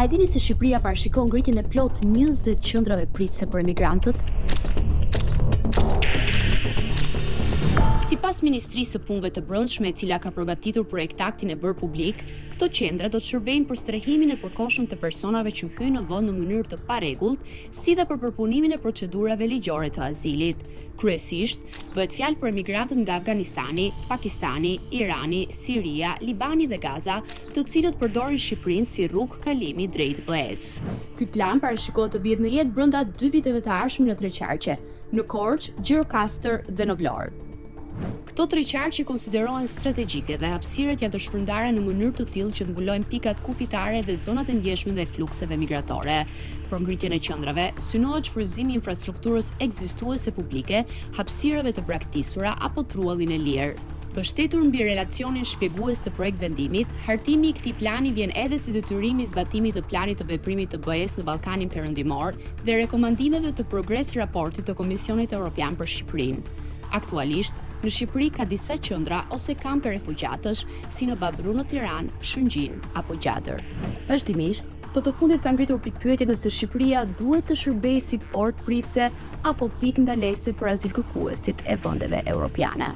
A e dini se Shqipëria parashikon ngritjen e plot 20 qendrave pritëse për emigrantët? Sipas Ministrisë së Punëve të Brendshme, e cila ka përgatitur projektaktin e bërë publik, këto qendra do të shërbejnë për strehimin e përkohshëm të personave që hyjnë në vend në mënyrë të parregullt, si dhe për përpunimin e procedurave ligjore të azilit. Kryesisht, bëhet fjalë për emigrantët nga Afganistani, Pakistani, Irani, Siria, Libani dhe Gaza, të cilët përdorin Shqipërinë si rrugë kalimi drejt BE-s. Ky plan parashikohet të vihet në jetë brenda 2 viteve të ardhshme në tre qarqe, në Korçë, Gjirokastër dhe në Vlorë. Këto tre qarqe konsiderohen strategjike dhe hapësirat janë të shpërndarë në mënyrë të tillë që të mbulojnë pikat kufitare dhe zonat e ndjeshme dhe flukseve migratore. Për ngritjen e qendrave, synohet shfrytëzimi i infrastrukturës ekzistuese publike, hapësirave të braktisura apo truallin e lirë. Mbështetur mbi relacionin shpjegues të projekt vendimit, hartimi i këtij plani vjen edhe si detyrim i zbatimit të planit të veprimit të BE-s në Ballkanin Perëndimor dhe rekomandimeve të progres raportit të Komisionit Evropian për Shqipërinë. Aktualisht, në Shqipëri ka disa qendra ose kampe refugjatësh, si në Babru në Tiranë, Shëngjin apo Gjatër. Vazhdimisht, të fundit ka ngritur pikpyetje nëse Shqipëria duhet të shërbejë si port pritëse apo pikë ndalese për azilkërkuesit e vendeve evropiane.